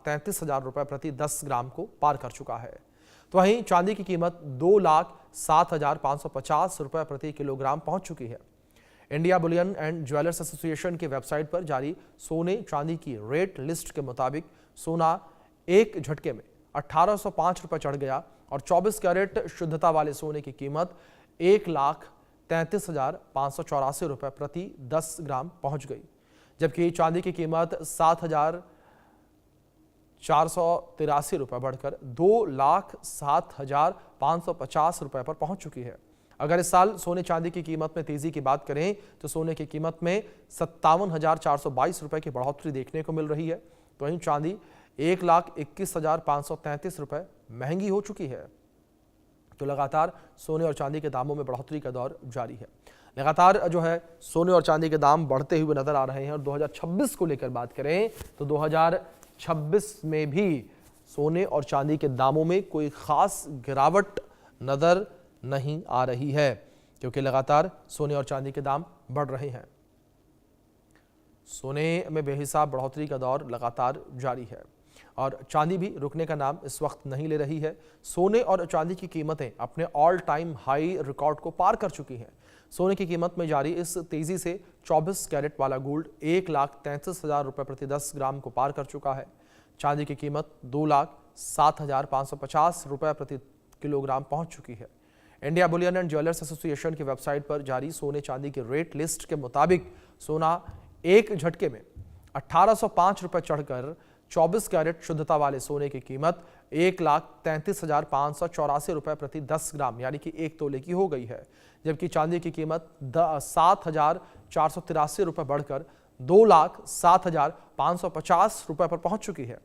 33,000 रुपए प्रति 10 ग्राम को पार कर चुका है। तो वहीं चांदी की कीमत 2,07,550 रुपए प्रति किलोग्राम पहुंच चुकी है। India Boolean and jewellers association की वेबसाइट पर जारी सोने चांदी की रेट लिस्ट के मुताबिक सोना एक झटके में 1,805 रुपए चढ़ गया और 24 कैरेट शुद्धता वाले सोने की कीमत 1,33,584 रुपए प्रति 10 ग्राम पहुंच गई, जबकि चांदी की कीमत 7,483 रुपए बढ़कर 2,07,550 रुपए पर पहुंच चुकी है। अगर इस साल सोने चांदी की कीमत में तेजी की बात करें तो सोने की कीमत में 57,422 रुपए की बढ़ोतरी देखने को मिल रही है। तो वहीं चांदी 1,21,533 रुपए महंगी हो चुकी है। तो लगातार सोने और चांदी के दामों में बढ़ोतरी का दौर जारी है। लगातार जो है सोने और चांदी के दाम बढ़ते हुए नजर आ रहे हैं और 2026 को लेकर बात करें तो 2026 में भी सोने और चांदी के दामों में कोई खास गिरावट नजर नहीं आ रही है, क्योंकि लगातार सोने और चांदी के दाम बढ़ रहे हैं। सोने में बेहिसाब बढ़ोतरी का दौर लगातार जारी है और चांदी भी रुकने का नाम इस वक्त नहीं ले रही है। सोने और चांदी की कीमतें अपने ऑल टाइम हाई रिकॉर्ड को पार कर चुकी हैं। सोने की कीमत में जारी इस तेजी से 24 कैरेट वाला गोल्ड 1,33,000 रुपए प्रति 10 ग्राम को पार कर चुका है। चांदी की कीमत 2,07,550 रुपए प्रति किलोग्राम पहुंच चुकी है। India Boolean and jewellers association की वेबसाइट पर जारी सोने चांदी की रेट लिस्ट के मुताबिक सोना एक झटके में 1,805 रुपए चढ़कर 24 कैरेट शुद्धता वाले सोने की कीमत 1,33,584 रुपए प्रति 10 ग्राम यानी कि 1 तोले की हो गई है, जबकि चांदी की कीमत 7,483 रुपए बढ़कर 2,07,550 रुपए पर पहुंच चुकी है।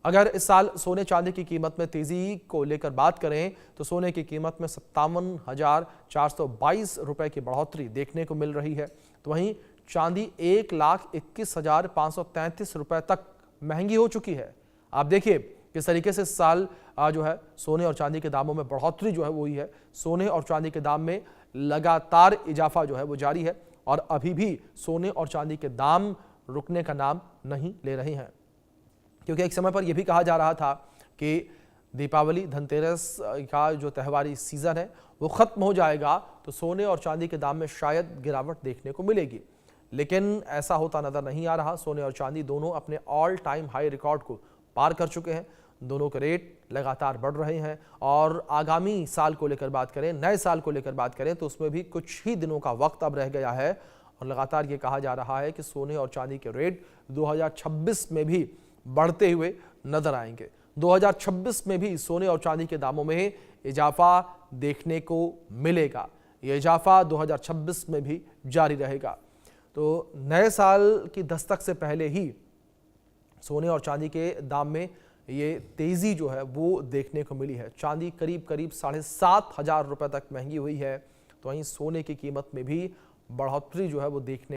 अगर इस साल सोने चांदी की कीमत में तेजी को लेकर बात करें तो सोने की कीमत में 57,422 रुपए की बढ़ोतरी देखने को मिल रही है। तो वहीं चांदी 1,21,533 रुपए तक महंगी हो चुकी है। आप देखिए किस तरीके से इस साल जो है सोने और चांदी के दामों में बढ़ोतरी जो है वो हुई है। सोने और चांदी के दाम में लगातार इजाफा जो है वो जारी है और अभी भी सोने और चांदी के दाम रुकने का नाम नहीं ले रहे हैं, क्योंकि एक समय पर यह भी कहा जा रहा था कि दीपावली धनतेरस का जो त्योहारी सीजन है वो खत्म हो जाएगा तो सोने और चांदी के दाम में शायद गिरावट देखने को मिलेगी, लेकिन ऐसा होता नजर नहीं आ रहा। सोने और चांदी दोनों अपने ऑल टाइम हाई रिकॉर्ड को पार कर चुके हैं। दोनों के रेट लगातार बढ़ रहे हैं और आगामी साल को लेकर बात करें, नए साल को लेकर बात करें तो उसमें भी कुछ ही दिनों का वक्त अब रह गया है और लगातार ये कहा जा रहा है कि सोने और चांदी के रेट 2026 में भी बढ़ते हुए नजर आएंगे। 2026 में भी सोने और चांदी के दामों में इजाफा देखने को मिलेगा। ये इजाफा 2026 में भी जारी रहेगा। तो नए साल की दस्तक से पहले ही सोने और चांदी के दाम में ये तेजी जो है वो देखने को मिली है। चांदी करीब 7,500 रुपए तक महंगी हुई है, तो वहीं सोने की कीमत में भी बढ़ोतरी जो है वो देखने